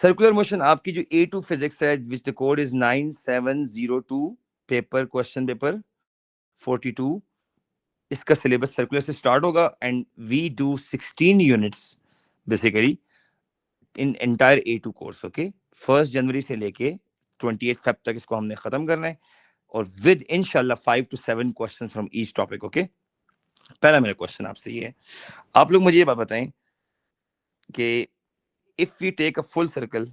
Circular motion आपकी जो A2 physics है, which the code is 9702, paper question paper 42, इसका सिलेबस सर्कुलर से स्टार्ट होगा and we do 16 units basically in entire A2 course. Okay, 1 जनवरी से लेके 28 फेब तक इसको हमने खत्म करना है, और विद इंशाल्लाह 5 to 7 question from each topic. Okay, पहला मेरा क्वेश्चन आपसे ये है, आप लोग मुझे ये बात बताएं कि if we take a full circle,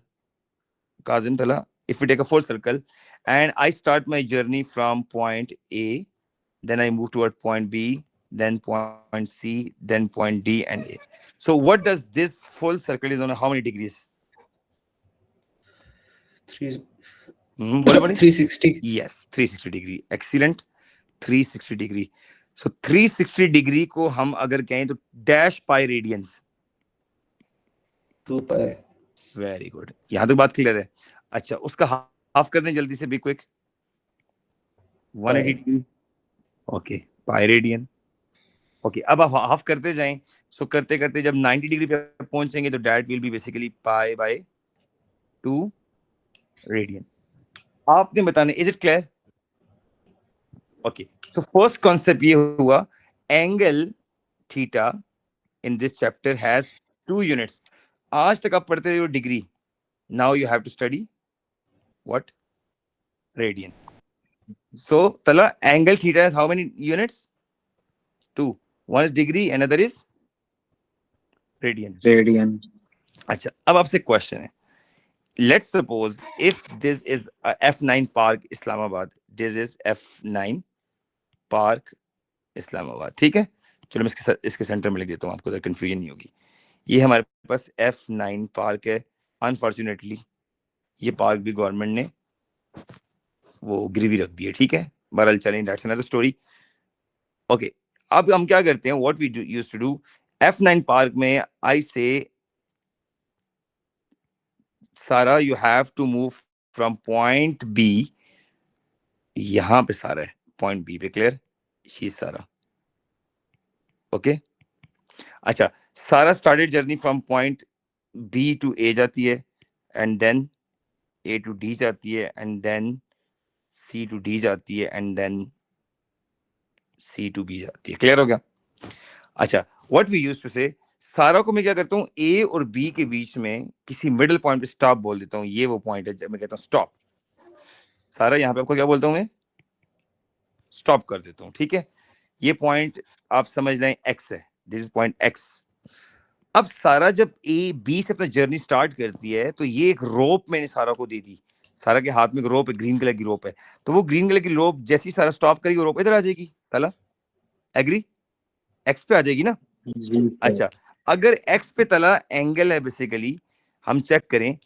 Kazim Tala, if we take a full circle and I start my journey from point A, then I move toward point B, then point C, then point D and A. So what does this full circle is on how many degrees? 360. Yes, 360 degree. Excellent. 360 degree. So 360 degree को हम अगर कहें तो dash pi radians. 2 pi. Very good. यहाँ तक बात clear है. अच्छा, उसका हाफ कर दें जल्दी से, be quick. 180 degree. Okay, pi radian. Okay, अब आप हाफ करते जाएं. सो करते करते जब 90 डिग्री पे पहुंचेंगे तो that will be basically pi by 2 radian. आपने बताना, is it clear? Okay, so first concept ये हुआ, angle theta in this chapter has 2 units. आज तक आप पढ़ते हो degree, now you have to study what? Radian. So Tala, angle theta has how many units? 2. One is degree, another is radian. अच्छा, अब आपसे क्वेश्चन है, let's suppose if this is a F9 Park Islamabad, this is F9 Park Islamabad. ठीक है, चलो मैं इसके centre में लिख देता हूँ, आपको जरा कंफ्यूजन नहीं होगी. ये हमारे पास F9 पार्क है. अनफॉर्चुनेटली ये पार्क भी गवर्नमेंट ने वो गिरवी रख दी है. ठीक है, बहरहाल चलें, दैट्स अनदर स्टोरी. ओके, अब हम क्या करते हैं, what we used to do, F9 park में I say Sara you have to move from point B, यहां पे सारा है पॉइंट बी पे. क्लियर? शी सारा. ओके, अच्छा, Sara started journey from point B to A जाती है, and then A to D जाती है, and then C to D जाती है, and then C to B जाती है. क्लियर हो गया? अच्छा, व्हाट वी यूज्ड टू से, सारा को मैं क्या करता हूँ, ए और बी के बीच में किसी मिडिल पॉइंट पे स्टॉप बोल देता हूँ. ये वो पॉइंट है जब मैं कहता हूँ स्टॉप. सारा यहाँ पे आपको क्या बोलता हूँ मैं? स्टॉप कर देता हूँ. ठीक है, ये पॉइंट आप समझ लें एक्स है. This is point x. अब सारा जब ए बी से अपना जर्नी स्टार्ट करती है तो ये एक रोप मैंने सारा को दे दी. सारा के हाथ में एक रोप है, ग्रीन कलर की रोप है. तो वो ग्रीन कलर की रोप जैसी सारा स्टॉप करेगी, रोप इधर आ जाएगी. तला एग्री? एक्स पे आ जाएगी ना? अच्छा, अगर एक्स पे तला एंगल है, बेसिकली हम चेक करें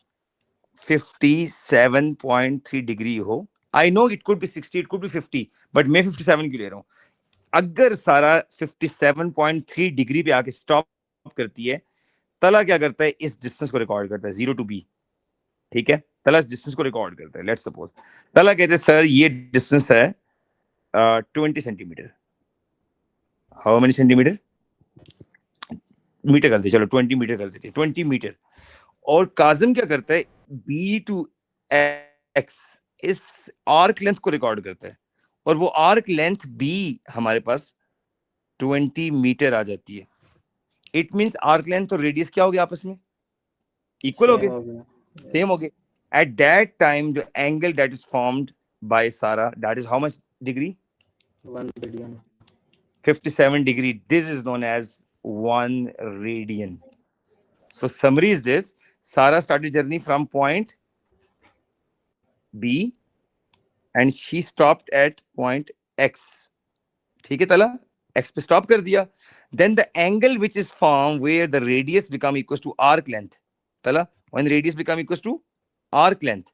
57.3 डिग्री हो. I know it could be 60, it could be 50, but मैं 57 क्यों ले रहा हूं? अगर सारा 57.3 डिग्री पे आके स्टॉप करती है, तला क्या करता है, इस डिस्टेंस को रिकॉर्ड करता है 0 to B. ठीक है, तला इस डिस्टेंस को रिकॉर्ड करता है. लेट्स सपोज तला कहते हैं सर ये डिस्टेंस है 20 centimetre. How many centimetre? Metre कर दे, चलो 20 मीटर कर देते, 20 मीटर. और काजिम क्या करता है, बी टू एक्स इस आर्क लेंथ को रिकॉर्ड करता है, और वो आर्क लेंथ बी हमारे पास 20 मीटर आ जाती है. इट मींस आर्क लेंथ और रेडियस क्या हो गया आपस में? इक्वल हो गए, सेम हो गए. एट दैट टाइम जो angle that is formed by Sara, that is how much degree? 1 radian. 57 degree. This is known as 1 radian. So summary is this: Sarah started journey from point B and she stopped at point X. ठीक है तला, X पे stop कर दिया. Then the angle which is formed where the radius become equals to arc length. तला, when radius become equals to arc length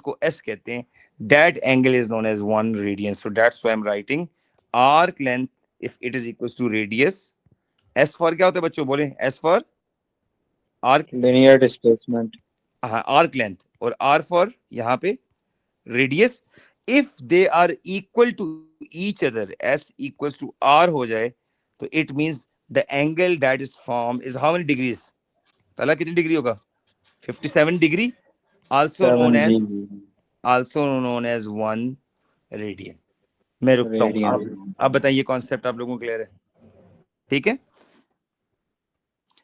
को S कहते हैं. That angle is known as 1 radian. So that's why I'm writing arc length if it is equals to radius. S for क्या होता है बच्चों, बोले? S for arc linear displacement. हाँ, arc length, और R for यहाँ पे radius. If they are equal to each other, S equals to R हो जाए, तो it means the angle that is formed is how many degrees? तला कितनी degree होगा? 57 degree, also 7 known as G 1 radian. मैं रुकता हूँ। रेडियन। अब बताइए कॉन्सेप्ट आप लोगों को क्लियर है? ठीक है।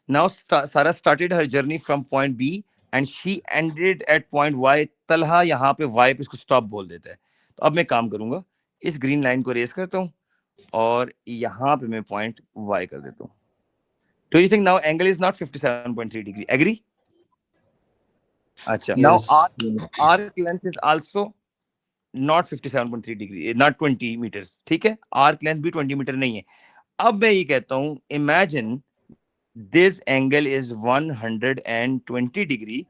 Now Sarah started her journey from point B and she ended at point Y. Talha यहाँ पे Y पे इसको स्टॉप बोल देता है। तो अब मैं काम करूंगा, इस ग्रीन लाइन को रेस करता हूँ और यहाँ पे मैं पॉइंट Y कर देता हूँ। Do you think now angle is not 57.3 degree? Agree? अच्छा, now Yes. arc length is also not 57.3 degree, not 20 meters. ठीक है, arc length भी 20 मीटर नहीं है। अब मैं ये कहता हूँ, imagine this angle is 120 degree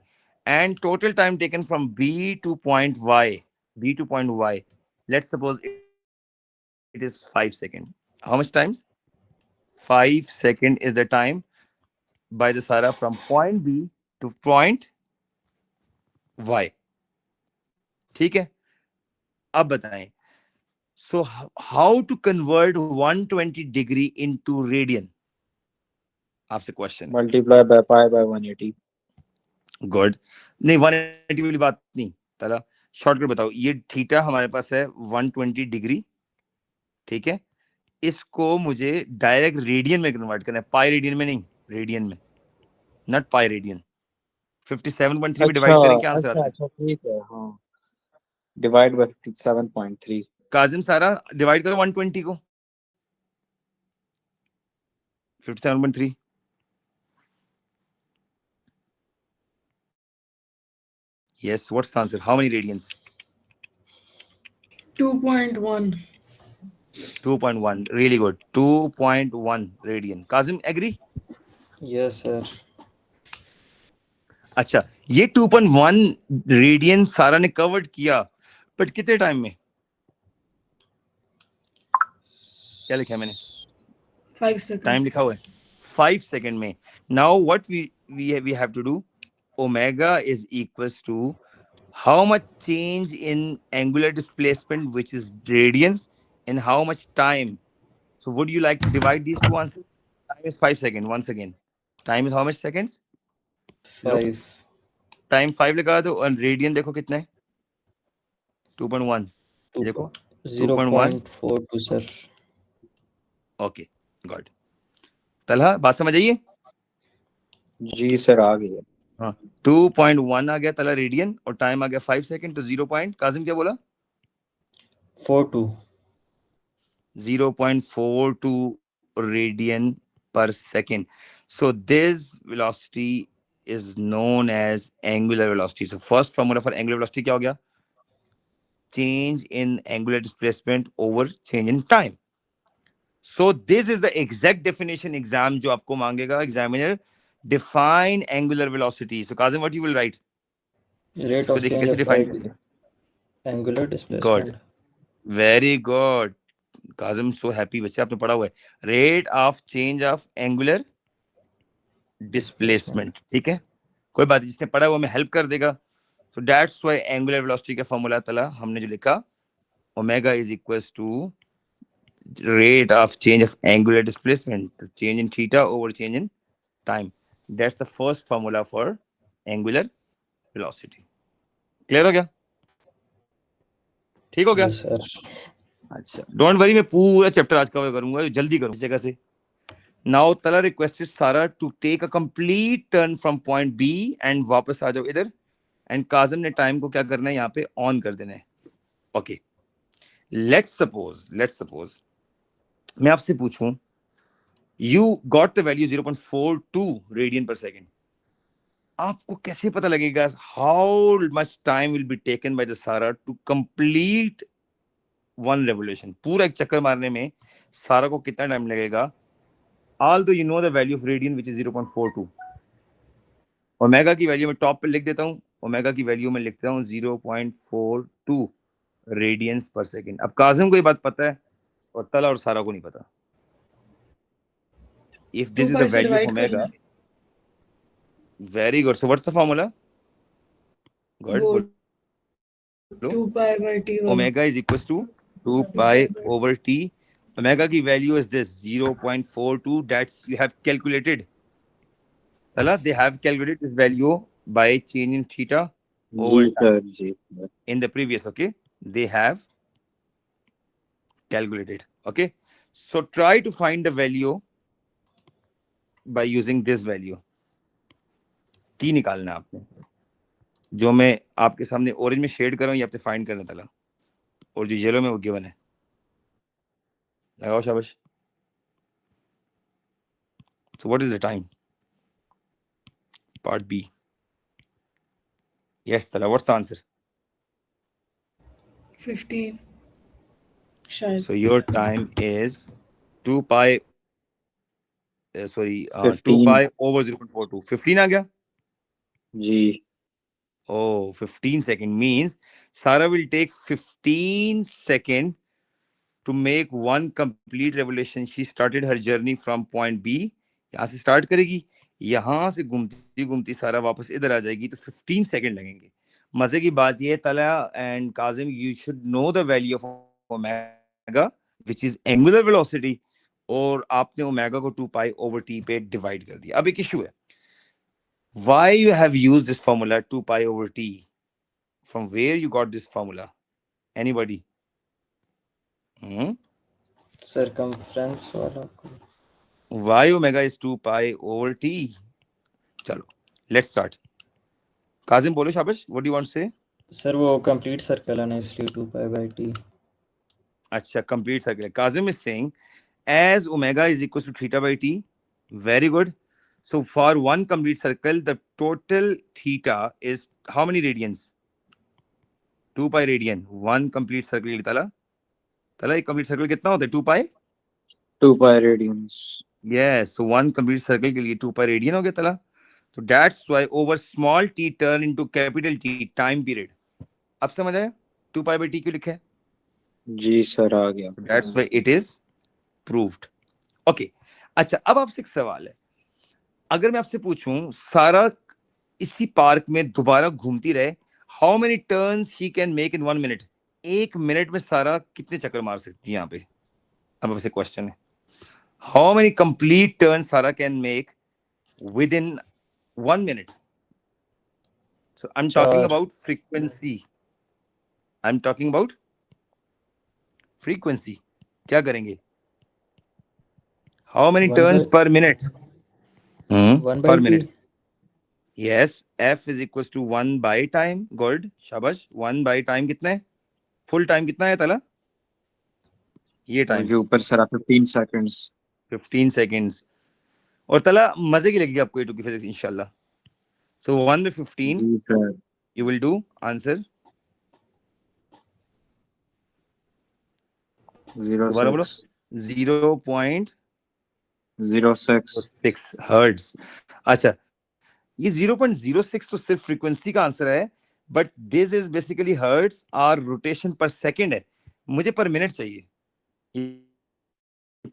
and total time taken from B to point Y, let's suppose it is 5 seconds. How much time? 5 seconds is the time by the Sarah from point B to point Y. ठीक है, अब बताएं, so how to convert 120 degree into radian? आपसे question. Multiply by pi by 180। Good. नहीं, 180 वाली बात नहीं, तला शॉर्टकट बताओ। ये थीटा हमारे पास है 120 डिग्री, ठीक है, इसको मुझे डायरेक्ट रेडियन में कन्वर्ट करना है, पाई रेडियन में नहीं, रेडियन में, नॉट पाई रेडियन। 57.3 में डिवाइड करें, क्या आंसर आता है? अच्छा ठीक है। हाँ, डिवाइड बाय 57.3। काजिम सारा डिवाइड करो 120 को 57.3। Yes, what's the answer? How many radians? 2.1. 2.1. Really good. 2.1 radian. Kazim, agree? Yes, sir. अच्छा, ये 2.1 रेडियन सारा ने कवर्ड किया, बट कितने टाइम में? क्या लिखा है मैंने? 5 seconds. टाइम लिखा हुआ है 5 सेकंड में। Now what we have to do, omega is equals to how much change in angular displacement, which is radians, in how much time. So would you like to divide these two answers? Time is 5 seconds. Once again, time is how much seconds? 5. Time 5 लगा दो और radian देखो कितना है, 2.1 देखो 0.42 sir. Okay God. Talha बात समझ आइए? जी सर, आ गई है। हाँ, 2.1 आ गया तला रेडियन और टाइम आ गया 5 सेकंड, तो 0. काजिम क्या बोला? 42. 0.42 radian per second. So this velocity is known as angular velocity. So first formula for angular velocity क्या हो गया? Change in angular displacement over change in time. So this is the exact definition exam जो आपको मांगेगा examiner. Define angular velocity. So Kazim, what you will write? Rate So of देखिए change कैसे of define light. करें? Angular displacement. Good. Very good. Kazim so happy, बच्चे आपने पढ़ा हुआ है rate of change of angular displacement. ठीक है, कोई बात नहीं, जिसने पढ़ा हुआ मैं हेल्प कर देगा। So that's why angular velocity का फॉर्मूला तला हमने जो लिखा, omega is equals to rate of change of angular displacement, change in theta over change in time. That's the first formula for angular velocity. Clear हो गया? ठीक हो गया? Yes sir. अच्छा, डोंट वरी, मैं पूरा चैप्टर आज कवर करूंगा, जल्दी करूंगा इस जगह से। Now Tala requested Sara to take a complete turn from point B and वापस आ जाओ इधर, एंड काजिम ने टाइम को क्या करना है यहाँ पे ऑन कर देना है। ओके, लेट्स सपोज मैं आपसे पूछूं, you got the value 0.42 radian पर सेकेंड, आपको कैसे पता लगेगा how much time will be taken by the सारा टू कंप्लीट वन रेवोल्यूशन? पूरा एक चक्कर मारने में सारा को कितना टाइम लगेगा? although you know the value of radian which is 0.42, omega की वैल्यू मैं टॉप पे लिख देता हूँ, ओमेगा की वैल्यू में लिखता हूँ 0.42 रेडियंस पर सेकेंड। अब काजिम को ये बात पता है और तला और सारा को नहीं पता। if this is the value of omega, very good, so what's the formula? Good. 2 pi by t. Omega is equals to 2 pi over t. Omega की value is this 0.42 that you have calculated. Tala, they have calculated this value by change in theta जी over time. Sir जी sir In the previous, okay, they have calculated. Okay, so try to find the value by using this value. t निकालना है आपने, जो मैं आपके सामने orange में शेड कर रहा हूँ ये आपने फाइंड करना तला, और जो येलो में वो गिवन है, लगाओ शाबाश. So what is the time? Part B. Yes, Tala, what's the answer? 15 शायद. So your time is 2 pi, 2 15 pi over 0.42. 15 आ गया? जी Oh, 15 second means Sarah will take 15 seconds to make one complete revolution. She started her journey from point B. यहाँ से start करेगी, यहाँ से घूमती घूमती सारा वापस इधर आ जाएगी, तो 15 सेकंड लगेंगे. मजे की बात ये तला and Kazim, you should know the value of omega which is angular velocity, और आपने ओमेगा को 2 पाई ओवर टी पे डिवाइड कर दिया. अब एक इशू है, why you have used this formula 2 pi over t? From where you got this formula? Anybody? Circumference वाला. Why omega is 2 pi over t? चलो, let's start. काजिम बोलो शाबाश, what do you want to say? Sir वो complete circle है ना, इसलिए 2 pi by t. अच्छा, complete circle. Kazim is saying as omega is equals to theta by t. Very good. So for one complete circle, the total theta is how many radians? 2 pi radian. One complete circle. तला एक complete circle कितना होता है? 2 pi? 2 pi radians. Yes. So one complete circle के लिए 2 pi radian हो गया तला. So that's why over small t turn into capital T time period. अब समझ आया 2 pi by t क्यों लिखा है? जी सर आ गया. That's why it is proved. Okay. अच्छा, अब आपसे एक सवाल है, अगर मैं आपसे पूछूं सारा इसी पार्क में दोबारा घूमती रहे, how many turns she can make in 1 minute? 1 minute में सारा कितने चक्कर मार सकती है यहाँ पे? अब आपसे क्वेश्चन है, हाउ मेनी कंप्लीट टर्न सारा can make with in 1 minute? So I am talking about frequency. I am talking about frequency. क्या करेंगे? How many turns per minute? 1 by per t. minute. Yes, f is equals to 1 by time. Good, शाबाश. 1 by time कितना है? Full time कितना है तला? ये time मुझे ऊपर सर 15 seconds. 15 seconds. और तला मजे की लगेगी आपको ये टू की फिजिक्स इंशाल्लाह. So 1 by 15 जी sir you will do answer. 0.06 0.06 hertz. अच्छा, ये 0.06 तो सिर्फ फ्रीक्वेंसी का आंसर है, but this is basically hertz और रोटेशन पर सेकंड है. मुझे पर मिनट चाहिए.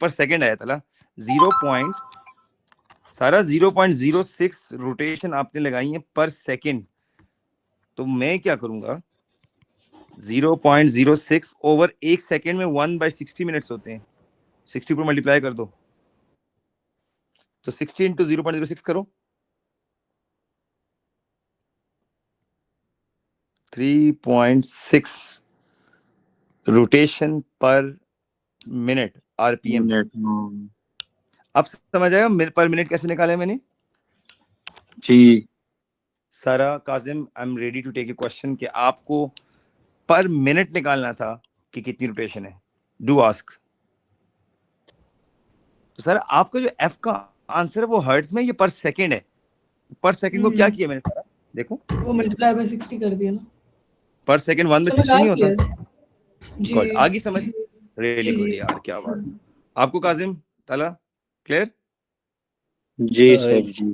पर सेकंड आया तला 0.06 रोटेशन आपने लगाई है पर सेकंड. तो मैं क्या करूंगा, 0.06 ओवर एक सेकंड में 1/60 मिनट्स होते हैं. 60 पर मल्टीप्लाई कर दो, तो 60 इंटू 0.06 करो, 3.6 रोटेशन पर मिनट आरपीएम. अब समझ आएगा पर मिनट कैसे निकाले मैंने? जी Sara Kazim, I am ready to take a question कि आपको पर मिनट निकालना था कि कितनी रोटेशन है. Do ask. तो सर आपका जो एफ का आंसर है वो हर्ट्ज में, ये पर सेकंड है. पर सेकंड को क्या किया मैंने सारा? देखो वो मल्टीप्लाई बाय 60 कर दिया ना. पर सेकंड 1/60 नहीं होता. जी गुड, आगे समझ. रियली गुड यार, क्या बात. आपको काजिम तला क्लियर? जी सर जी.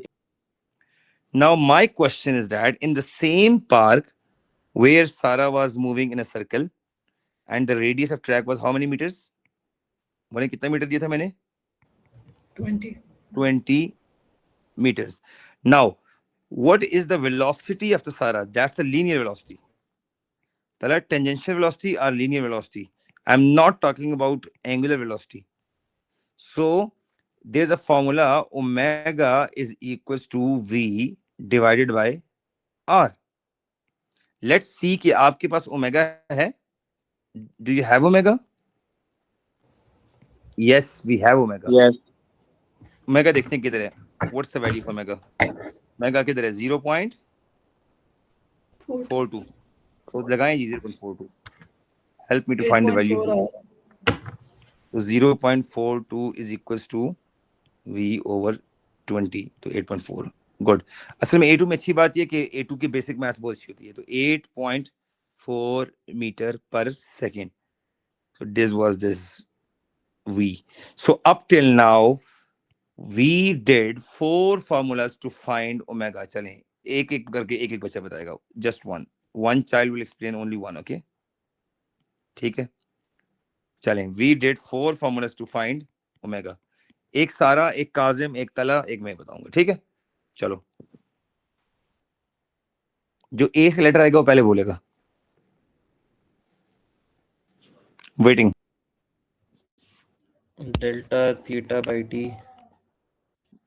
Now my question is that in the same park where Sarah was moving in a circle and the radius of track was how many meters? मैंने कितना मीटर दिया था मैंने? 20 meters. Now what is the velocity of the Sarah? That's the linear velocity. Tala, tangential velocity or linear velocity? I'm not talking about angular velocity. So there's a formula, omega is equals to v divided by r. Let's see कि आपके पास omega है. Do you have omega? Yes, we have omega. Yes. Omega देखते हैं किधर है. What's the value of omega? Omega किधर है? 0.42. तो लगाएं जी 0.42. Help me to find the value. 8.4 So 0.42 is equals to v over 20. तो 8.4. गुड. असल में A2 में अच्छी बात ये कि A2 की बेसिक मैथ्स बहुत अच्छी होती है. तो 8.4 मीटर पर second. So this was this v. So up till now we did 4 formulas to find omega. चलें एक एक करके एक एक बच्चा बताएगा. Just one child will explain only one. Okay, ठीक है. चलें, we did 4 formulas to find omega. एक सारा, एक काजिम, एक तला, एक मैं बताऊंगा. ठीक है, चलो. जो ए से लेटर आएगा वो पहले बोलेगा. Waiting. Delta theta by t.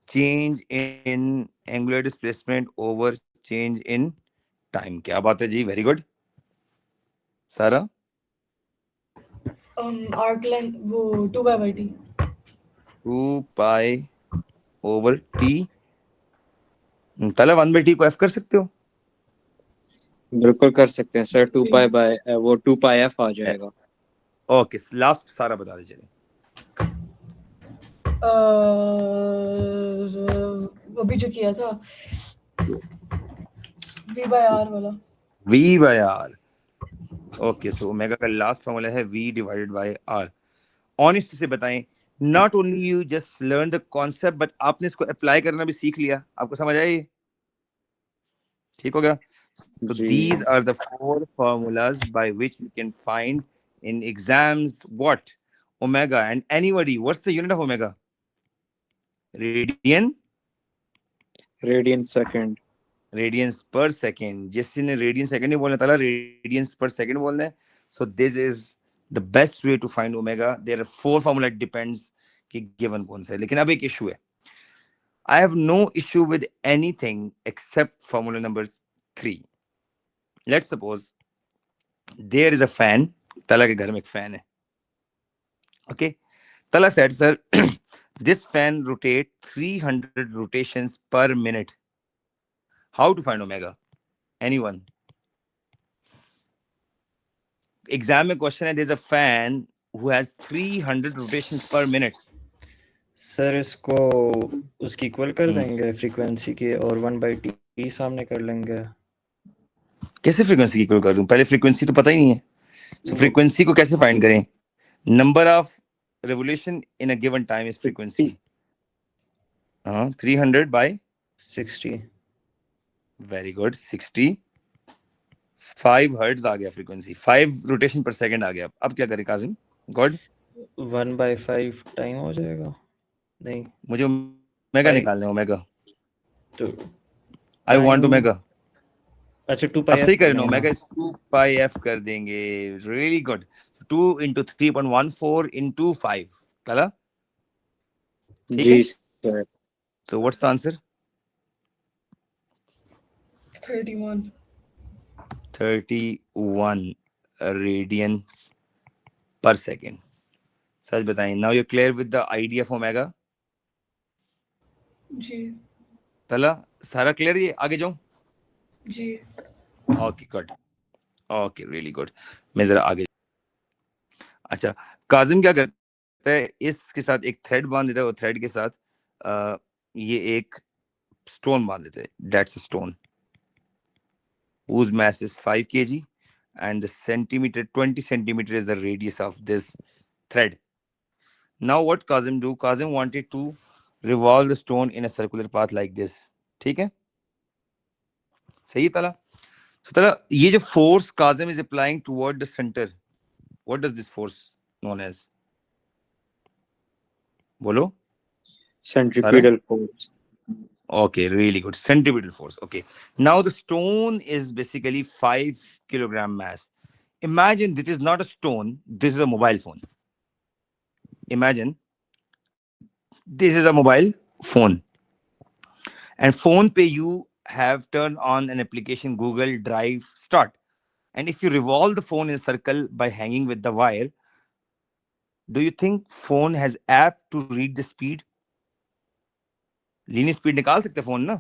Change in angular displacement over change in time. क्या बात है जी, वेरी गुड. सारा. आर्क लेंथ वो 2 pi by T. 2 pi over T. तला 1/t को एफ कर सकते हो. बिल्कुल कर सकते हैं सर. 2 पाई बाय वो 2 पाई एफ आ जाएगा. ओके, लास्ट सारा बता दे. चले अभी जो किया था v बाय r वाला. v by r. Okay, so omega का लास्ट फॉर्मूला है v divided by r. Honestly से बताएं, not only you just learn the concept but आपने इसको अप्लाई करना भी सीख लिया. आपको समझ आया ये? ठीक हो गया. So ji. these are the 4 formulas by which you can find in exams what? Omega. And anybody, what's the unit of omega? Radian? Radian second. Radians per second. जिसने ने radian second नहीं बोलना था, radians per second बोलना है. So this is the best way to find omega. There are 4 formula. It depends कि given कौन सा है. लेकिन अब एक issue है. I have no issue with anything except formula number 3. Let's suppose there is a fan. तला के घर में एक fan है. Okay. Tala said, sir, this fan rotates 300 rotations per minute. How to find omega? Anyone? Exam में question है, there's a fan who has 300 rotations per minute. Sir इसको उसकी इक्वल कर देंगे फ्रीक्वेंसी के और 1/t सामने कर लेंगे. कैसे फ्रीक्वेंसी की इक्वल कर दूं? पहले फ्रीक्वेंसी तो पता ही नहीं है. So फ्रीक्वेंसी को कैसे फाइंड करें? Number of revolution in a given time is frequency. 300 by 60. very good. 60. 5 hertz आ गया फ्रीक्वेंसी. 5 रोटेशन पर सेकंड आ गया. अब क्या करें काजिम? गुड. 1/5 टाइम हो जाएगा. नहीं, मुझे ओमेगा निकालना है. ओमेगा. तो आई वांट ओमेगा. अच्छा 2 अब पाई सही करें. ओमेगा 2 पाई एफ कर देंगे. Really good. 2 into 3.14 into 5. Kala? ठीक है. जी sir. So what's the answer? 31. 31 radians per second. सच बताएं. Now you're clear with the idea of omega? जी. तला सारा क्लियर? ये आगे जाऊं? जी. Okay good. Okay really good. मैं जरा आगे. अच्छा, काजिम क्या करता है? इसके साथ एक थ्रेड बांध देता है. वो थ्रेड के साथ ये एक स्टोन बांध देता है. That's a stone whose mass is 5 kg and the centimeter 20 centimeter is the radius of this thread. Now what Kazim do? Kazim wanted to revolve the stone in a circular path like this. ठीक है? सही तला? So तला, ये जो force Kazim is applying toward the center, what does this force known as? बोलो. Centripetal force. Okay, really good. Centripetal force. Okay. Now the stone is basically 5 kilogram mass. Imagine this is not a stone. This is a mobile phone. Imagine this is a mobile phone. And phone पे you have turned on an application Google Drive Start, and if you revolve the phone in a circle by hanging with the wire, do you think phone has app to read the speed? Linear speed निकाल सकते फोन ना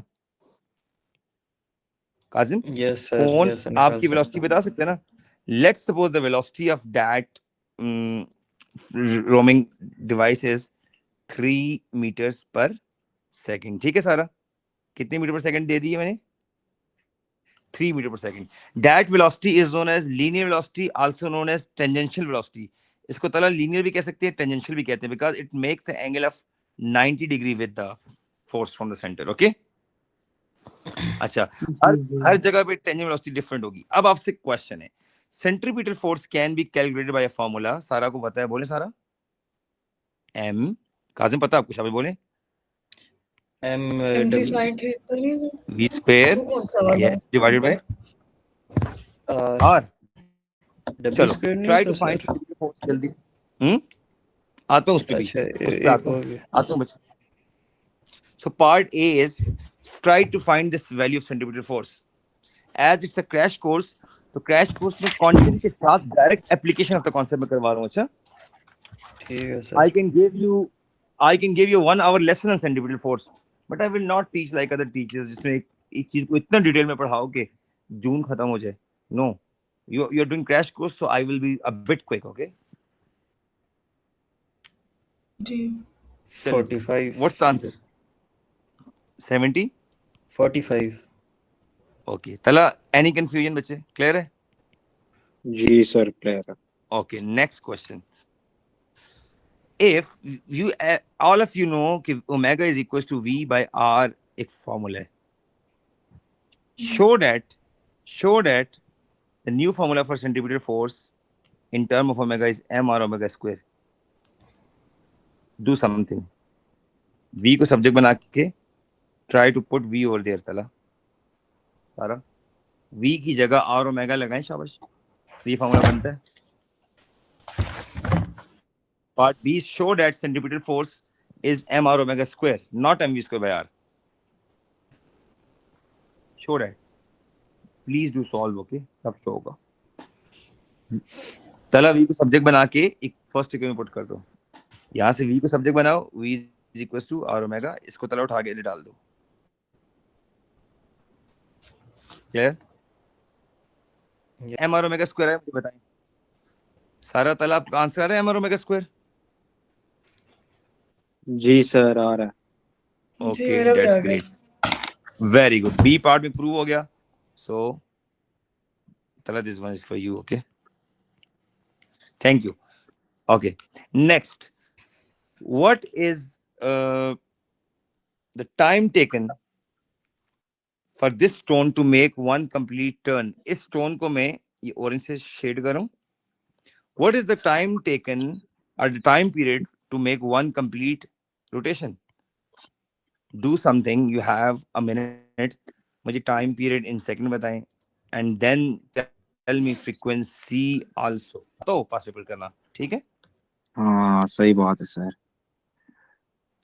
Kazim? Yes sir, फोन yes निकाल आपकी सकता velocity हूँ। बता सकते हैं ना? Let's suppose the velocity of that roaming device is 3 metres per second. ठीक है सारा? कितने मीटर पर सेकंड दे दी है मैंने? 3 metre per second. That velocity is known as linear velocity, also known as tangential velocity. इसको तला लीनियर भी कह सकते हैं, टेंजेंशियल भी कहते हैं, because it makes the angle of 90 degree with the force from the centre. Okay, अच्छा, हर जगह पे टेंजेंट वेलोसिटी डिफरेंट होगी। अब आपसे क्वेश्चन है, centripetal force can be calculated by a formula. सारा को पता है? बोले सारा। एम, काजिम पता आपको? शाबाश बोले। एम mg sin theta नहीं है सर? v स्क्वायर वो कौन सा वाला? Yes divided by R R. W चलो स्क्वायर नहीं ट्राई था टू फाइंड सर? फोर्स जल्दी। आता हूं उस पे भी, अच्छा, उस पे एक आता हो हूं, गया। आता हूं बच्चे। So part A is try to find this value of centripetal force. As it's a crash course, तो क्रैश कोर्स में कंटेंट के साथ direct application of the concept में करवा रहा हूं। अच्छा, ठीक है I sir. can give you 1 hour lesson on centripetal force, but I will not teach like other teachers जिसमें एक चीज को इतना डिटेल में पढ़ाओ कि जून खत्म हो जाए। No, you're doing crash course, so I will be a bit quick. Okay, ji 45 what's the answer? 70? 45 Okay, तला any confusion बच्चे? Clear है? जी सर क्लियर है। Okay, next question. If you all of you know कि omega is equals to v by r एक formula है. Show that the new formula for centripetal force in term of omega is m r omega square. Do something. v को subject बना के try to put v over there तला सारा। v की जगह r omega लगाएं, शाबाश, तो ये formula बनता है। Part B, show that centripetal force is m r omega square, not mv square by r. Show that. Please do solve, okay? तब show होगा। चला v को सब्जेक्ट बना के एक फर्स्ट इक्वेशन पुट कर दो। यहाँ से v को सब्जेक्ट बनाओ, v is equals to r omega, इसको तला उठा के डाल दो। Clear? m r omega square है, मुझे बताएं सारा। तला आपका आंसर आ रहा है m r omega square? जी सर आ रहा है। जी Okay, मेरा भी आ that's गया। great. Very good. B part में prove हो गया। So, Tala, this one is for you, okay? Thank you. Okay. Next, what is the time taken for this stone to make one complete turn? इस stone को मैं ये orange से shade कर रहा हूँ। What is the time taken or the time period to make one complete rotation? Do something. You have a minute. मुझे time period in second बताएं, and then tell me frequency also. तो possible करना, ठीक है? हाँ सही बात है सर।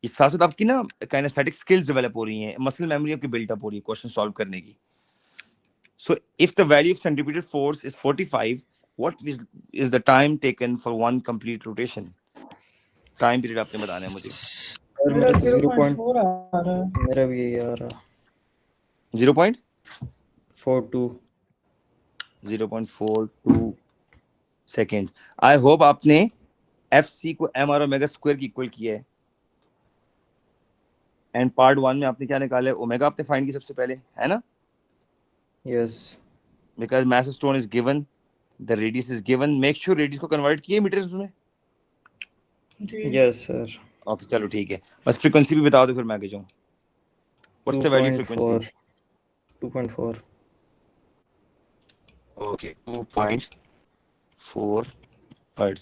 इस साथ साथ आपकी ना काइनेस्थेटिक स्किल्स डेवलप हो रही हैं, मसल मेमोरी आपकी बिल्टअप हो रही है क्वेश्चन सॉल्व करने की। So if the value of centripetal force is 45, what is the time taken for one complete rotation? Time period आपने बताना है मुझे। सर मेरा मेरा तो 0.4 आ रहा है। मेरा भी यही आ रहा। 0.42 0.42 सेकेंड। आई होप आपने FC को m r ओमेगा स्क्वायर की इक्वल किया है। एंड पार्ट 1 में आपने क्या निकाला है? ओमेगा आपने फाइंड की सबसे पहले, है ना? Yes because mass stone is given, the radius is given. Make sure radius को कन्वर्ट किए मीटर्स में। जी यस सर। ओके चलो ठीक है, बस फ्रीक्वेंसी भी बता दो फिर मैं आगे जाऊं। What's the value frequency? 2.4 okay 2.4 hertz,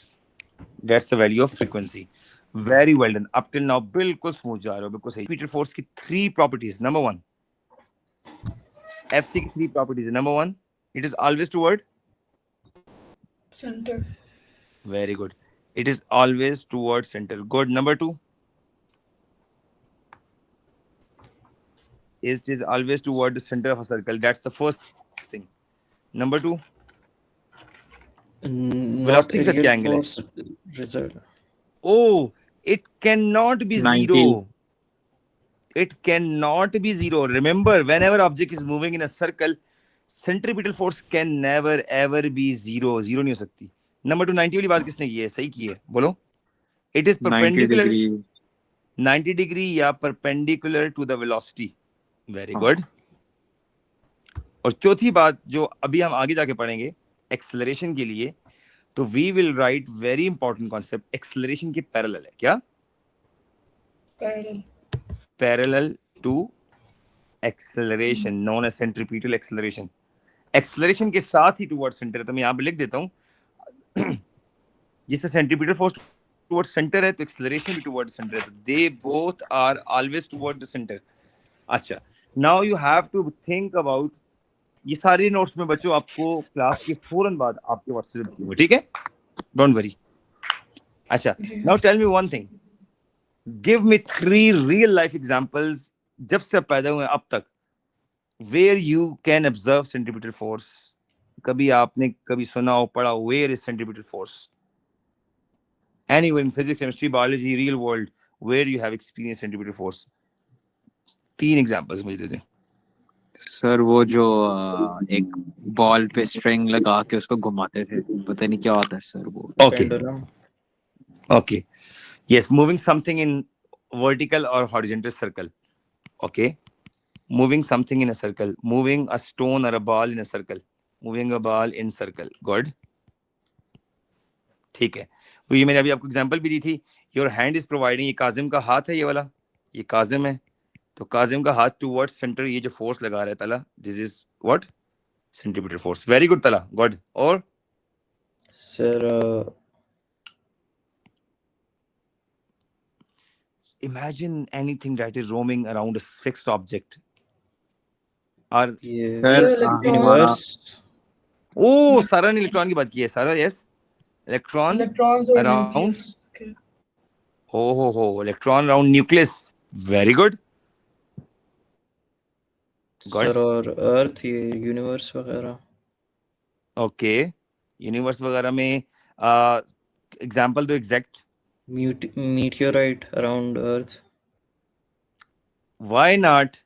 that's the value of frequency. Very well done, up till now बिल्कुल स्मूथ जा रहे हो, बिल्कुल सही। रिपीटेड फोर्स की 3 प्रॉपर्टीज। नंबर 1, FC की 3 properties. Number 1, it is always toward centre. very good, it is always towards center. Good. Number 2, It is always toward the center of a circle. That's the first thing. Number 2, Not velocity के साथ real क्या angle है? force result. Oh, it cannot be 90. zero. It cannot be zero. Remember, whenever object is moving in a circle, centripetal force can never ever be zero. Zero नहीं हो सकती. Number 2, 90 वाली बात किसने की है? सही की है. बोलो. It is 90 perpendicular. degrees. 90 degree या perpendicular to the velocity. Very हाँ. good. और चौथी बात जो अभी हम आगे जाके पढ़ेंगे एक्सेलरेशन के लिए, तो we will write very important concept, acceleration के पैरेलल है. क्या? Parallel. Parallel to acceleration, known as centripetal acceleration. Acceleration के साथ ही टुवर्ड्स सेंटर है. तो मैं यहाँ पे लिख देता हूँ जिससे सेंट्रीपिटल फोर्स टुवर्ड्स सेंटर है तो एक्सेलरेशन भी टुवर्ड्स सेंटर है. They both are always toward the center. अच्छा, now you have to think about, ये सारे नोट्स में बच्चों आपको क्लास के फौरन बाद आपके व्हाट्सएप पे होंगे, ठीक है? Don't worry. अच्छा, now tell me one thing, give me 3 real life examples जब से आप पैदा हुए अब तक where you can observe centripetal force. कभी आपने कभी सुना हो, पढ़ा हो, where is centripetal force? Anywhere in physics, chemistry, biology, real world, where you have experienced centripetal force. 3 examples मुझे दे दें. सर वो जो एक बॉल पे स्ट्रिंग लगा के उसको घुमाते थे, पता नहीं क्या होता है सर वो. Okay. Pendulum. Okay. Yes, moving something in vertical or horizontal circle. Okay. Moving something in a circle. Moving a stone or a ball in a circle. Moving a ball in circle. Good. ठीक है. तो ये मैंने अभी आपको example भी दी थी. Your hand is providing, ये काजिम का हाथ है, ये वाला, ये काजिम है. तो काजिम का हाथ टुवर्ड्स सेंटर, ये जो फोर्स लगा रहा है तला, this is what? Centripetal force. Very good तला, गुड. और Sir, imagine anything that is roaming around a fixed object. Or ये sir Sir, electron. universe. oh, सारा ने इलेक्ट्रॉन की बात की है. सारा, yes, electron Electrons or around. nucleus. Okay. हो electron around nucleus. Very good. Sir और अर्थ, ये यूनिवर्स वगैरह. ओके, यूनिवर्स वगैरह में एग्जांपल दो exact. Meteorite around Earth. Why not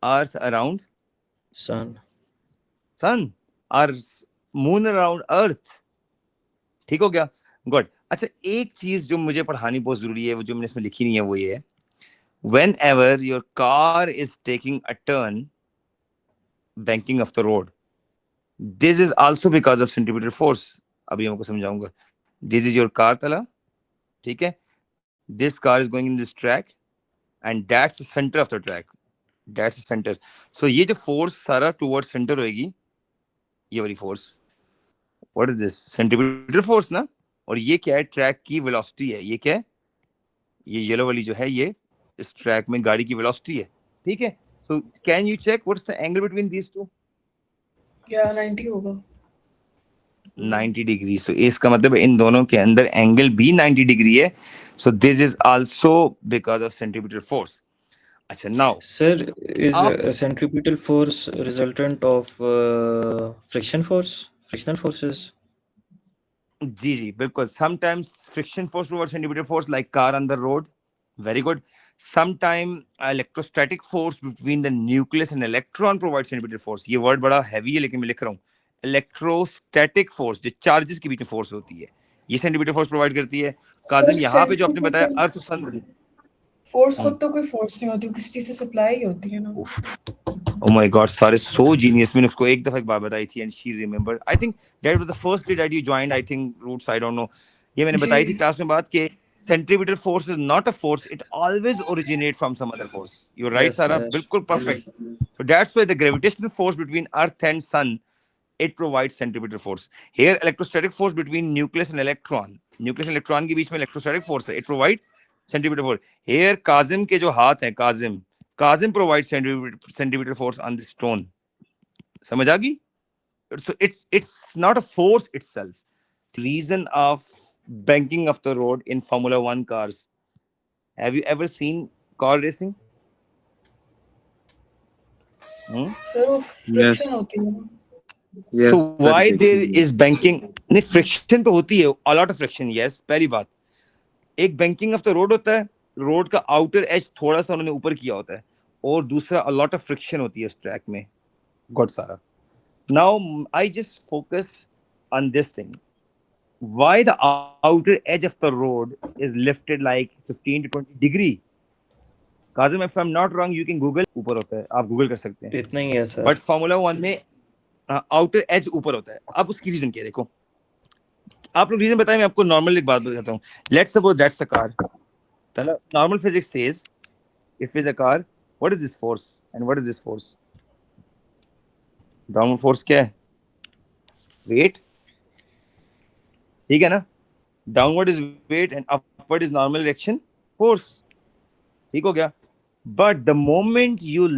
earth around Sun. सन और मून अराउंड अर्थ. ठीक हो गया. गुड. अच्छा, एक चीज जो मुझे पढ़ानी बहुत जरूरी है, वो जो मैंने इसमें लिखी नहीं है, वो ये है, whenever your car is taking a turn banking of the road, this is also because of centripetal force. अभी हमको समझाऊंगा. This is your car तला, ठीक है? This car is going in this track and that's the center of the track. That's the center. So ये जो force सारा towards center होएगी, ये वाली force. What is this? Centripetal force ना? और ये क्या है? ट्रैक की वेलोसिटी है. ये क्या है? ये येलो वाली जो है, ये इस ट्रैक में गाड़ी की वेलोसिटी है. ठीक है? So can you check what's the angle between these two? Yeah, 90 होगा. 90 डिग्री. सो इसका मतलब इन दोनों के अंदर एंगल भी 90 डिग्री है. So this is also because of centripetal force. अच्छा, नाउ Sir, is आप centripetal force resultant of friction force? Frictional forces? जी बिल्कुल. Sometimes friction force towards centripetal force like car on the road. Very good. Sometime electrostatic force between the nucleus and electron provides centripetal force. ये word बड़ा heavy है लेकिन मैं लिख रहा हूँ. Electrostatic force, जो चार्जेस के बीच में फोर्स होती है, ये सेंट्रीपिटल फोर्स प्रोवाइड करती है. काजिम, यहाँ पे जो आपने बताया अर्थ सन, फोर्स खुद तो कोई फोर्स नहीं होती, किसी चीज से सप्लाई ही होती है ना. oh my god, सारे so genius. मैंने उसको एक दफा एक बात बताई थी and she remembered. I think that was the first day that you joined. I think roots, I don't know. ये मैंने बताई थी क्लास में बात के centripetal force is not a force, it always originates from some other force. You're right, Yes, Sarah. sir. Bilkul perfect. So that's why the gravitational force between Earth and Sun, it provides centripetal force. Here, electrostatic force between nucleus and electron. Nucleus and electron के बीच में electrostatic force है. It provides centripetal force. Here, Kazim के जो हाथ हैं, Kazim provides centripetal force on the stone. समझ आ गई? So it's not a force itself. The reason of banking of the road in Formula 1 cars. Have you ever seen car racing? Sir वो friction होती है ना। So Yes, sir, why there देखिए। is banking? नहीं, friction तो होती है, a lot of friction, yes, पहली बात। एक बैंकिंग ऑफ द रोड होता है, रोड का आउटर एज थोड़ा सा उन्होंने ऊपर किया होता है, और दूसरा a lot of friction होती है इस ट्रैक में, गॉड सारा। Now I just focus on this thing. Why the outer edge of the road is lifted like 15 to 20 degree? Kazim, if I'm not wrong, you can Google, ऊपर होता है, आप Google कर सकते हैं। इतना ही है सर। बट फार्मूला 1 में आउटर एज ऊपर होता है। अब उसकी रीजन क्या है, देखो आप लोग रीजन बताएं, मैं आपको नॉर्मल एक बात बताता हूँ। Let's suppose that's the car. Normal physics says if is a car, what is this force and what is this force? Downward force क्या है? वेट, ठीक है ना? Downward is weight and upward is normal direction force, ठीक हो गया? But the moment you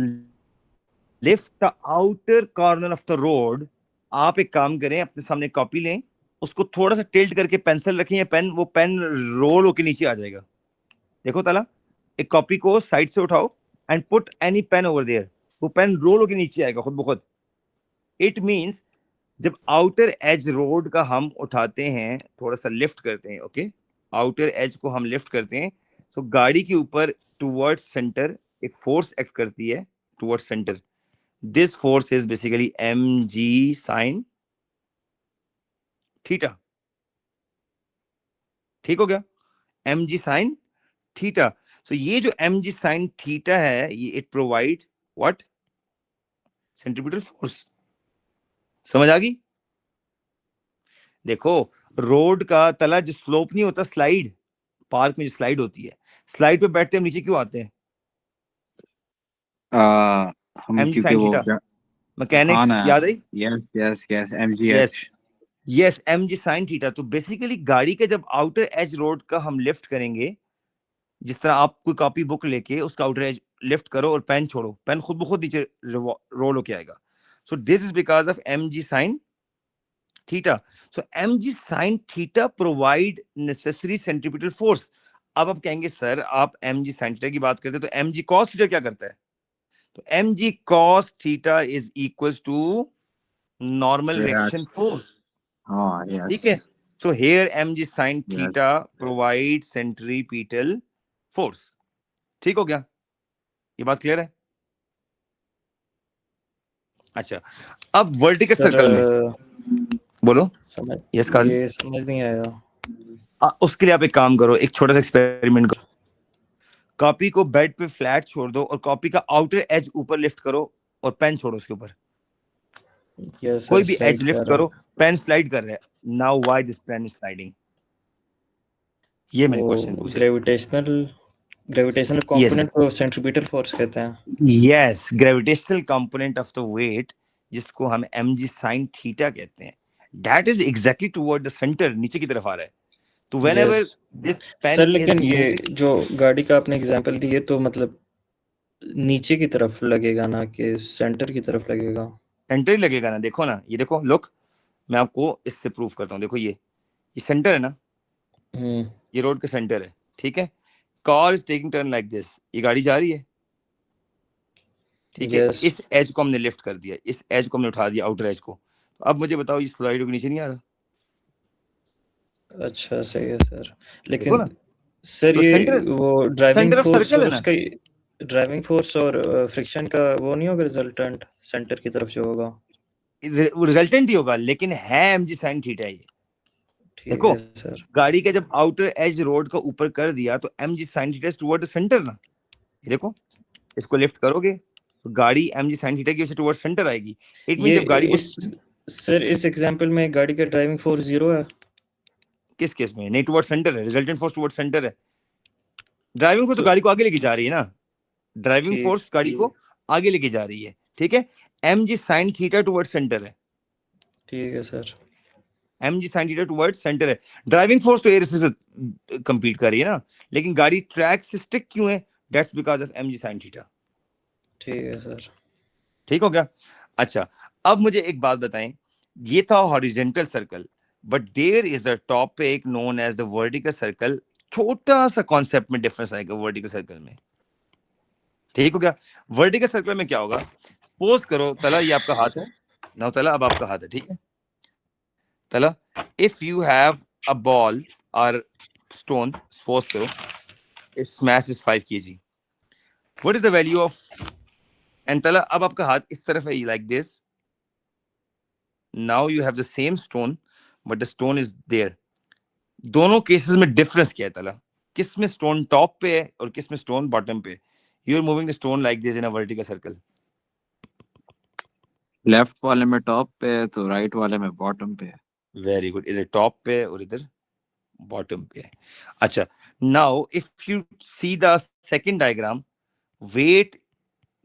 lift the outer corner of the road, आप एक काम करें, अपने सामने कॉपी लें, उसको थोड़ा सा टिल्ट करके पेंसिल रखें या पेन, वो पेन रोल होके नीचे आ जाएगा। देखो ताला, एक कॉपी को साइड से उठाओ and put any pen over there, वो पेन रोल होके नीचे आएगा खुद ब खुद। इट मींस जब आउटर एज रोड का हम उठाते हैं, थोड़ा सा लिफ्ट करते हैं, ओके, आउटर एज को हम लिफ्ट करते हैं, तो गाड़ी के ऊपर टुवर्ड्स सेंटर एक फोर्स एक्ट करती है, towards centre. This force is basically mg sin theta, ठीक हो गया? mg sin theta. सो ये जो mg sin थीटा है, ये it provide what? Centripetal force. समझ आ गई? देखो, रोड का तला जो स्लोप नहीं होता, स्लाइड, पार्क में जो स्लाइड होती है, स्लाइड पे बैठते हम नीचे क्यों आते हैं? हम mg क्योंकि sin वो थीटा, मैकेनिक्स हाँ ना, याद आई? Yes yes yes yes MGH। Yes, mg sin थीटा। तो बेसिकली गाड़ी के जब आउटर एज रोड का हम लिफ्ट करेंगे, जिस तरह आप कोई कॉपी बुक लेके उसका आउटर एज लिफ्ट करो और पेन छोड़ो, पेन खुद ब खुद नीचे रोल होके आएगा। So this is because of mg sin theta. So mg sin theta provide necessary centripetal force. अब आप कहेंगे सर आप mg sin थीटा की बात करते हैं, तो mg cos थीटा क्या करता है? तो mg cos theta is equals to normal reaction force, हाँ ठीक है? Yes So here mg sin Yes. theta provides centripetal force, ठीक हो गया? ये बात क्लियर है? अच्छा, अब वर्टिकल सर सर्कल में बोलो। समझ यस काजिम, ये समझ नहीं आया। उसके लिए आप एक काम करो, एक छोटा सा एक्सपेरिमेंट करो। कॉपी को बेड पे फ्लैट छोड़ दो और कॉपी का आउटर एज ऊपर लिफ्ट करो और पेन छोड़ो उसके ऊपर। यस कोई सर, भी स्लाइड एज लिफ्ट कर रहा करो, पेन स्लाइड कर रहा है। Now why this pen is sliding? ये मैंने क्वेश्चन पूछा। ग्रेविटेशनल यस, कंपोनेंट को सेंट्रीपिटल फोर्स कहते हैं। Yes, gravitational component of the weight, जिसको हम mg sin थीटा कहते हैं, that is exactly toward the centre, नीचे की तरफ आ रहा है। तो whenever yes this sir, pen is लेकिन ये मूविंग, जो गाड़ी का आपने एग्जांपल दी है तो मतलब नीचे की तरफ लगेगा ना कि सेंटर की तरफ लगेगा? सेंटर ही लगेगा ना। देखो ना, ये देखो, लुक, मैं आपको इससे प्रूफ करता हूँ। देखो ये सेंटर है ना, ये रोड का सेंटर है, ठीक है? Car is taking turn like this, ये गाड़ी जा रही है, ठीक है? यस इस एज को हमने लिफ्ट कर दिया, इस एज को हमने उठा दिया, आउटर एज को। तो अब मुझे बताओ, इस स्लाइड के नीचे नहीं आ रहा? अच्छा सही है सर, देखो लेकिन ना, सर तो ये सेंटर, वो driving centre of force circle और है ना। उसका ड्राइविंग फोर्स और फ्रिक्शन का वो नहीं होगा रिजल्टेंट सेंटर की तरफ जो होगा? वो रिजल्टेंट ही होगा, लेकिन है mg sin थीटा। ये ठीक देखो, है सर। गाड़ी का जब आउटर एज रोड का ऊपर कर दिया तो mg sin theta toward the centre ना। ये देखो, इसको लिफ्ट करोगे तो गाड़ी mg sin थीटा की वजह से टुवर्ड सेंटर आएगी। इट मीन ये जब गाड़ी को सर इस एग्जांपल में गाड़ी का ड्राइविंग फोर्स 0 है? किस केस में? नहीं, टुवर्ड सेंटर है, रिजल्टेंट फोर्स टुवर्ड सेंटर है। ड्राइविंग फोर्स तो गाड़ी को आगे लेके जा रही है ना, ड्राइविंग ठीक फोर्स गाड़ी को आगे लेके जा रही है, ठीक है? mg sin theta toward centre है, ठीक है sir. mg sin theta toward centre है। ड्राइविंग फोर्स तो एयर से कंपीट कर रही है ना, लेकिन गाड़ी ट्रैक से स्टिक क्यों है? That's because of mg sin theta. ठीक है सर। ठीक हो गया? अच्छा, अब मुझे एक बात बताएं, ये था horizontal circle, but there is a topic known as the vertical circle. छोटा सा कॉन्सेप्ट में डिफरेंस आएगा वर्टिकल सर्कल में, ठीक हो गया? वर्टिकल सर्कल में क्या होगा? सपोज करो तला ये आपका हाथ है, नाउ तला अब आपका हाथ है, ठीक है Tala, if you have a ball और स्टोन, सपोज करो it's mass is 5 kg, what is the value of, and Tala अब आपका हाथ इस तरफ है like this, now you have the same stone but the stone is there, दोनों केसेस में डिफरेंस क्या है तला, किस में स्टोन टॉप पे है और किस में स्टोन बॉटम पे, you are moving the stone like this in a vertical circle, left वाले में टॉप पे है तो राइट वाले में बॉटम पे है। वेरी गुड, इधर टॉप पे है और इधर बॉटम पे है। अच्छा, now if you see the second diagram, weight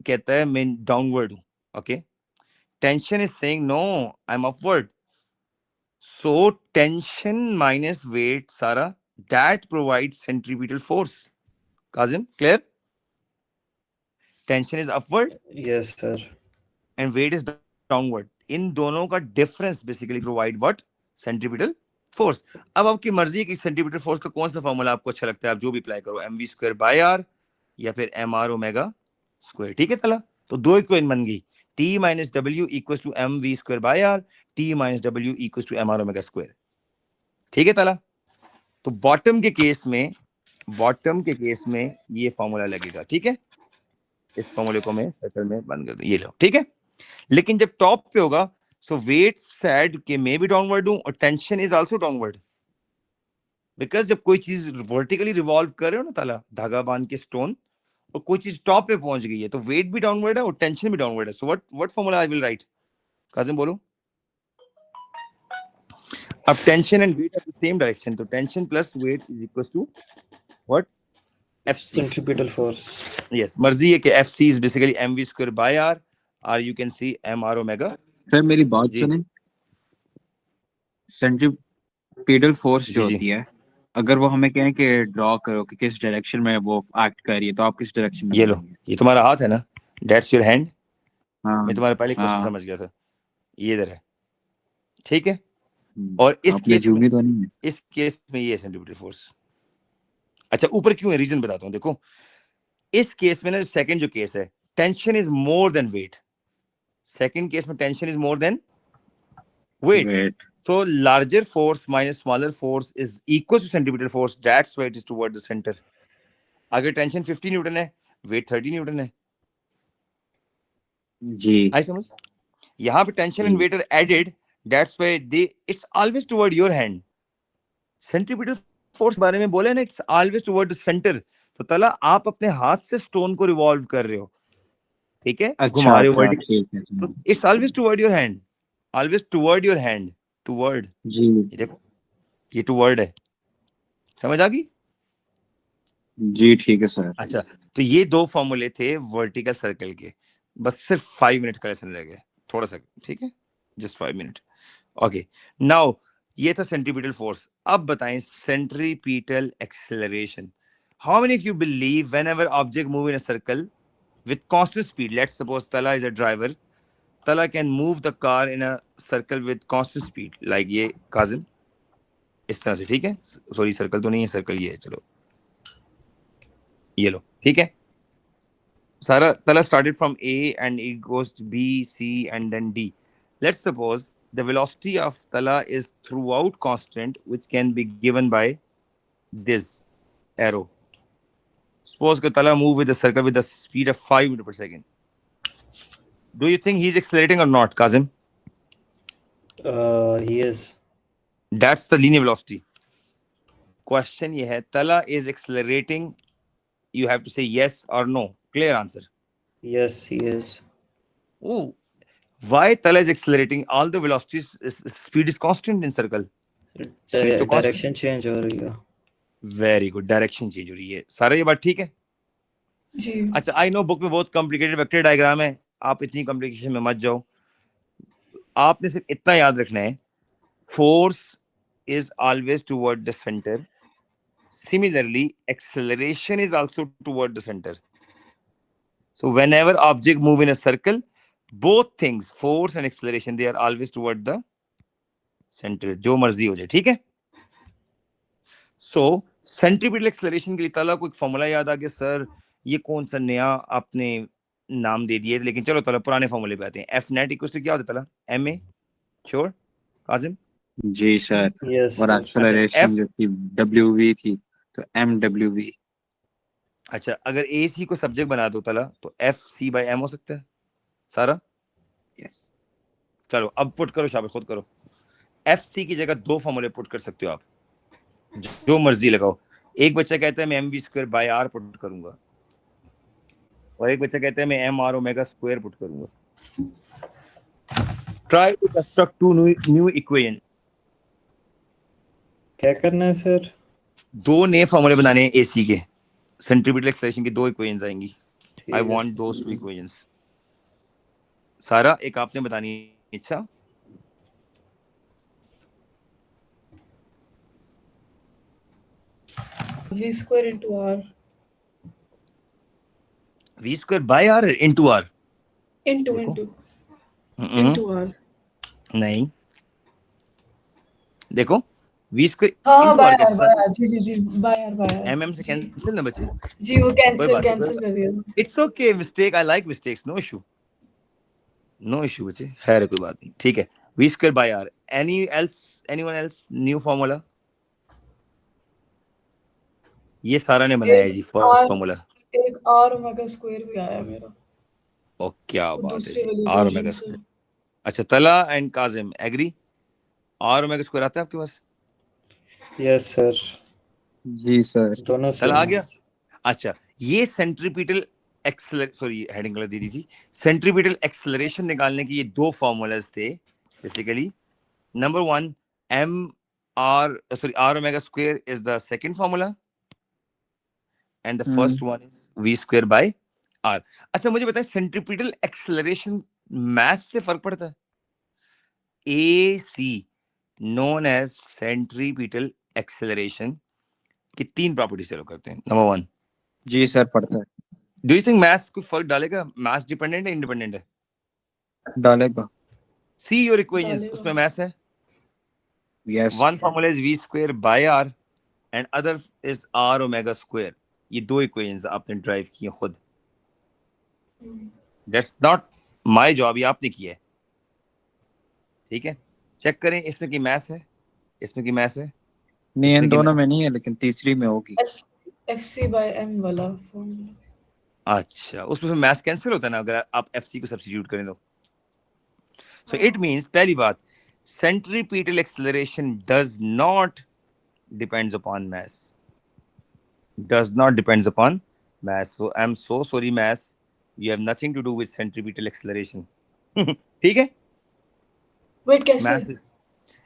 कहता है मैं डाउनवर्ड हूं, okay, tension is saying no I am upward, so tension minus weight सारा that provide centripetal force, Kazim clear, tension is upward yes sir. And weight is downward, इन दोनों का difference basically provide what, centripetal force. अब आपकी मर्जी है कि centripetal force का कौन सा फॉर्मूला आपको अच्छा लगता है, आप जो भी अप्लाई करो, mv स्क्वायर बाय आर या फिर mr ओमेगा स्क्वायर, ठीक है तला, तो दो इक्वेशन बन गई, t minus W equals to mv square by R, t minus W equals to mr omega square, ठीक है तला। तो बॉटम के केस में ये फॉर्मूला लगेगा, ठीक है, इस फॉर्मूले को मैं सर्कल में बंद कर दूं, ये लो, ठीक है। लेकिन जब टॉप पे होगा सो वेट सैड के मैं भी डाउनवर्ड हूं और tension is also downward, because जब कोई चीज वर्टिकली रिवॉल्व कर रहे हो ना ताला, धागा बांध के स्टोन, और कोई चीज टॉप पे पहुंच गई है तो वेट भी डाउनवर्ड है और टेंशन भी डाउनवर्ड है, so what formula I will write, Kazim बोलो। अब tension and weight are the same direction, तो tension plus weight is equals to what, FC, centripetal force. yes, मर्जी है कि FC is basically mv square by r, or you can see mr omega। Sir मेरी बात जी सुने, centripetal force जो जी जी, होती है, अगर वो हमें कहें कि ड्रॉ करो कि किस डायरेक्शन में वो एक्ट कर रही है, तो आप किस डायरेक्शन में ये लो, लगाएंगे? ये तुम्हारा हाथ है ना, दैट्स योर हैंड, हाँ मैं तुम्हारा पहले क्वेश्चन हाँ। समझ गया था, ये इधर है, ठीक है, और इस आपने केस में, जूमी तो नहीं है? इस केस में ये सेंट्रीपिटल फोर्स। अच्छा ऊपर क्यों है, रीजन बताता हूँ, देखो इस केस में ना, सेकंड जो केस है, tension is more than weight, second case में tension is more than weight, weight. so larger force minus smaller force is equal to centripetal force, that's why it is toward the center। अगर tension 50 newton है, weight 30 newton है, जी आई समझ, यहाँ पे tension and जी weight are added, that's why they it's always toward your hand, centripetal force बारे में बोले ना, it's always toward the centre, तो तला आप अपने हाथ से स्टोन को रिवॉल्व कर रहे हो, ठीक है, अच्छा घुमा रहे हो अच्छा वर्टिकल, ठीक है तो it's always toward your hand, always toward your hand, toward, जी ये देखो ये टुवर्ड है, समझ आ गई। जी ठीक है सर। अच्छा, तो ये दो फॉर्मूले थे वर्टिकल सर्कल के, बस सिर्फ 5 मिनट का लेसन रह गया, थोड़ा सा, ठीक है, जस्ट 5 मिनट, ओके। नाउ ये था सेंट्रीपिटल फोर्स, अब बताएं centripetal acceleration. How many of you believe whenever object move in a circle with constant speed, let's suppose Tala is a driver, Tala can move the car in a circle with constant speed, like ये काजिम इस तरह से, ठीक है, sorry circle तो नहीं है, circle ये है, चलो ये लो, ठीक है, सारा Tala started from A and it goes to B, C and then D। Let's suppose the velocity of Tala is throughout constant, which can be given by this arrow। Suppose that Tala move with the circle with the speed of 5 meters per second, do you think he's accelerating or not, Kazim? He is। That's the linear velocity। Question ये है, Tala is accelerating, you have to say yes or no, clear answer। Yes, he is। Oh, why Tala is accelerating, all the velocities speed is constant in circle, speed तो constant, direction change हो रही है। very good, direction change हो रही है, सारा ये बात ठीक है। जी अच्छा, आई नो बुक में बहुत कॉम्प्लिकेटेड वेक्टर डायग्राम है, आप इतनी कॉम्प्लिकेशन में मत जाओ, आपने सिर्फ इतना याद रखना है, force is always toward the centre, similarly acceleration is also toward the center, so whenever object move in a circle, both things force and acceleration they are always toward the center, जो मर्जी हो जाए, ठीक है। so centripetal acceleration के लिए ताला कोई फॉर्मूला याद आ गया सर, ये कौन सा नया आपने नाम दे दिए, लेकिन चलो तला पुराने फॉर्मूले पे आते हैं। एफ नेट इक्वल टू क्या होता है Tala? M A, sure Kazim? जी सर। यस और सर। एक्सेलरेशन F- जो थी डब्ल्यू थी, तो MW। अच्छा, अगर ए सी को सब्जेक्ट बना दो तला, तो एफ सी बाई एम हो सकता है सारा। यस। चलो अब पुट करो, शाबाश, खुद करो। एफ सी की जगह दो फॉर्मूले पुट कर सकते हो आप, जो मर्जी लगाओ। एक बच्चा कहता है मैं M V square by R put करूंगा, और एक बच्चा कहता है मैं M R omega square put करूंगा। Try to construct two new equation. क्या करना है सर? दो नए फॉर्मूले बनाने हैं एसी के, सेंट्रीपिटल एक्सेलरेशन की दो इक्वेशंस आएंगी। ठीक आई है वांट दोस टू इक्वेशंस। सारा एक आपने बतानी इच्छा। V square into R V square by R into R. into देखो। into R. नहीं, देखो वी स्क्वायर हाँ into by R R by कैसे? R जी बाय R एम से कैंसिल ना बचे। जी वो कोई बात नहीं, कैंसिल कर दिया। It's okay, mistake, I like mistakes, no issue, no issue बचे, खैर कोई बात नहीं, ठीक है। V square by R. Anyone else new formula? ये सारा ने बनाया है जी फर्स्ट फॉर्मूला। एक R ओमेगा स्क्वायर भी आया मेरा, और क्या वो बात है दूसरी जी, वाली आर वर्जन ओमेगा से। स्क्वायर। अच्छा, Tala and Kazim agree? R omega square आता है आपके पास? Yes sir. जी सर। दोनों तला आ सेम। गया। अच्छा, ये सेंट्रीपिटल सॉरी हेडिंग गलत दी थी। सेंट्रीपिटल एक्सेलरेशन निकालने के ये दो फॉर्मूलाज थे basically. Number one, M R sorry R omega square is the second formula, and the first one is V square by R. अच्छा मुझे बताएं, सेंट्रीपिटल एक्सेलरेशन मैथ से फर्क पड़ता है? ए सी नोन एज सेंट्रीपिटल एक्सेलरेशन की तीन प्रॉपर्टीज चलो करते हैं। नंबर वन, जी सर, पढ़ता है। डू यू थिंक मैथ्स कोई फर्क डालेगा? मैथ्स डिपेंडेंट है इंडिपेंडेंट है? डालेगा। सी योर इक्वेशंस, डालेगा। उसमें मैथ्स है। Yes. One formula is V square by R and other is R omega square. ये दो इक्वेशंस आपने ड्राइव किए खुद, दैट्स नॉट माय जॉब, ये आपने किया है, ठीक है। चेक करें इसमें की मैथ्स है, इसमें की मैथ्स है, नहीं, इसमें इन की दोनों maths में नहीं है, लेकिन तीसरी में होगी। FC बाय M वाला फॉर्मूला। अच्छा, उसमें मैथ्स कैंसिल होता है ना अगर आप एफसी को सब्स्टिट्यूट करें तो। सो इट मींस, पहली बात, centripetal acceleration does not depends upon mass, does not depends upon mass. So I'm so sorry mass, you have nothing to do with centripetal acceleration. ठीक है। वेट कैसे? mass is,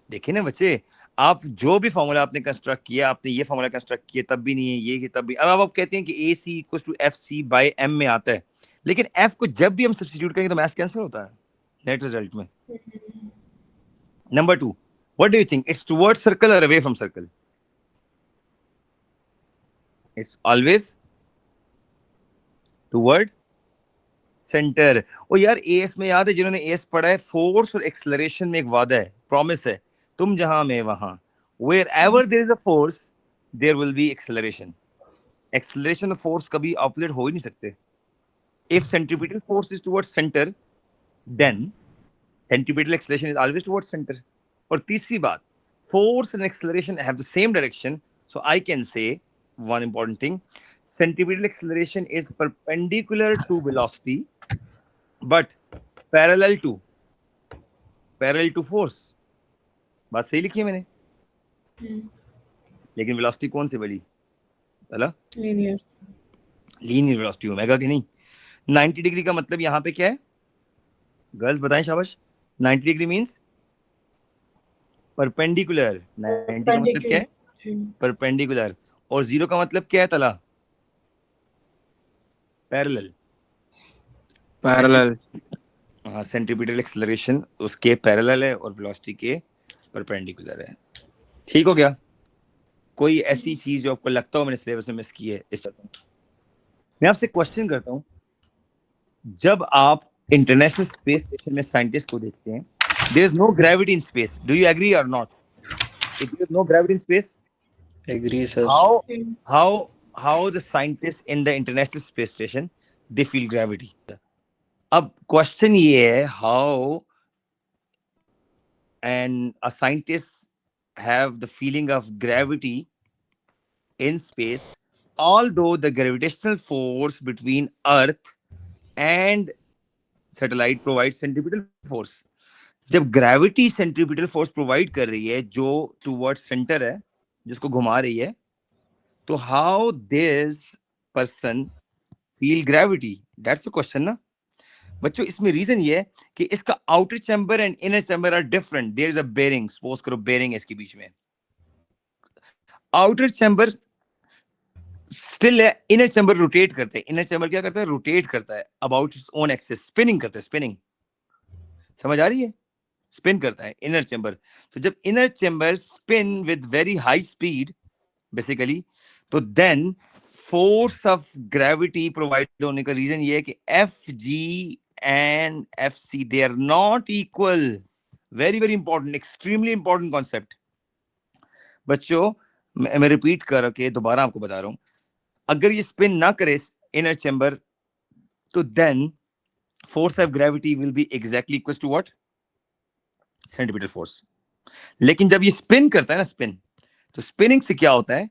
देखिए ना बच्चे, आप जो भी फॉर्मूला आपने कंस्ट्रक्ट किया, आपने ये फॉर्मूला कंस्ट्रक्ट किया तब भी नहीं है, ये तब भी। अब आप कहते हैं कि A C equal to F C by M में आता है, लेकिन एफ को जब भी हम सब्स्टिट्यूट करेंगे तो मैथ कैंसिल होता है नेट रिजल्ट में। Number two, what do you think, it's toward circle और away from circle? It's always toward center. ओ यार, एएस में याद है, जिन्होंने एएस पढ़ा है, फोर्स और एक्सेलरेशन में एक वादा है, प्रॉमिस है, तुम जहां मैं वहां, wherever there is a force there will be acceleration. Acceleration और force कभी ऑपोजिट हो ही नहीं सकते। If centripetal force is towards center, then centripetal acceleration is always towards center. और तीसरी बात, force and acceleration have the same direction, so I can say one important thing, centripetal acceleration is perpendicular to velocity but parallel to force। बात सही लिखी है मैंने? लेकिन velocity कौन सी बड़ी? लीनियर वेलोसिटी ओमेगा की नहीं। 90 डिग्री का मतलब यहाँ पे क्या है गर्ल्स, बताएं शाबाश? 90 डिग्री मींस परपेंडिकुलर। 90 का मतलब क्या है? परपेंडिकुलर। और 0 का मतलब क्या है तला? पैरेलल। पैरेलल। हाँ, सेंट्रीपिटल एक्सेलरेशन उसके पैरेलल है और वेलोसिटी के परपेंडिकुलर है। ठीक हो गया? कोई ऐसी चीज जो आपको लगता हो मैंने सिलेबस में मिस की है? मैं आपसे क्वेश्चन करता हूं, जब आप इंटरनेशनल स्पेस स्टेशन में साइंटिस्ट को देखते हैं, there is no gravity in space, do you agree और not? If there is no gravity in space, agree sir. how the scientists in the international space station they feel gravity? अब question ये है, how and a scientist have the feeling of gravity in space, although the gravitational force between Earth and satellite provides centripetal force. जब gravity centripetal force provide कर रही है जो towards center है, जिसको घुमा रही है, तो how this person feel gravity, that's the question ना बच्चों. इसमें रीजन ये है कि इसका outer chamber and inner chamber are different. There is a bearing, suppose करो बेरिंग इसके बीच में. आउटर चैम्बर स्टिल है, इनर चैम्बर रोटेट करते हैं. इनर चैम्बर क्या करता है? रोटेट करता है about its own axis, spinning करता है. स्पिनिंग समझ आ रही है? स्पिन करता है इनर चैम्बर. तो जब inner chamber spin with very high speed basically, तो then force of gravity provide होने का रीजन ये है कि F G and F C they are not equal. Very very important, extremely important concept बच्चों. मैं रिपीट करके दोबारा आपको बता रहा हूं. अगर ये स्पिन ना करे इनर चैम्बर, तो then force of gravity will be exactly equal to what? Centimetre force. लेकिन जब ये स्पिन करता है ना, स्पिन, तो स्पिनिंग से क्या होता है?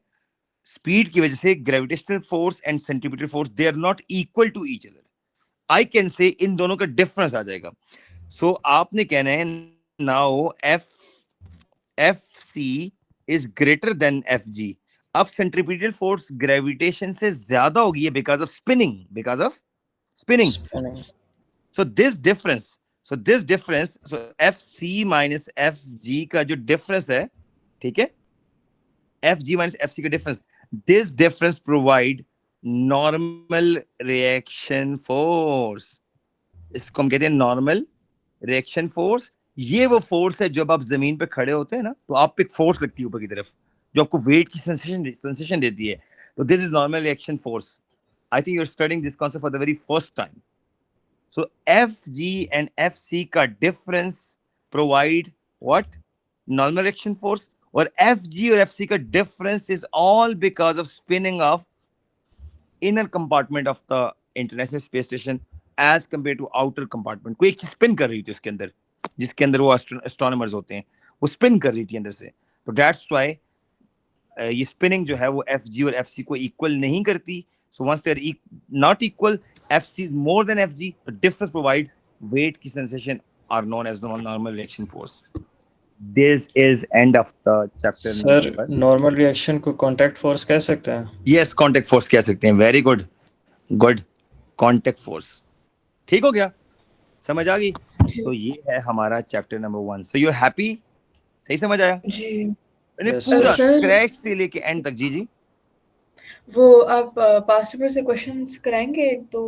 स्पीड की वजह से gravitational force and centimetre force they are not equal to each other. I can say इन दोनों का डिफरेंस आ जाएगा. सो आपने कहना है now F C is greater than F G. अब सेंट्रीपिटल फोर्स ग्रेविटेशन से ज्यादा होगी because of spinning, because of spinning. Spinning. So this difference, so FC minus FG का जो difference है, ठीक है, FG minus FC का difference, this difference provide normal reaction force. इसको हम कहते हैं normal reaction force. ये वो फोर्स है जब आप जमीन पे खड़े होते हैं ना, तो आप पे एक फोर्स लगती है ऊपर की तरफ जो आपको वेट की सेंसेशन देती है. तो this is normal reaction force. I think you are studying this concept for the very first time. So FG and FC का difference provide what? Normal reaction force. और FG और FC का difference is all because of spinning of inner compartment of the International Space Station as compared to outer compartment. कोई एक चीज spin कर रही थी उसके अंदर, जिसके अंदर वो astronomers होते हैं, वो spin कर रही थी अंदर से. तो that's why ये spinning जो है वो FG और FC को equal नहीं करती. So once they are not equal, FC is more than FG. The difference provide weight की sensation are known as the normal reaction force. This is end of the chapter. Sir normal reaction को contact force कह सकते हैं? Yes, contact force कह सकते हैं. Very good, good. Contact force. ठीक हो गया? समझ आ गई? तो ये है हमारा chapter number 1. So you're happy? सही समझ आया? जी. Yes, पूरा sir. क्रैश से लेके एंड तक. जी जी. वो आप पास्ट पेपर से क्वेश्चंस कराएंगे एक तो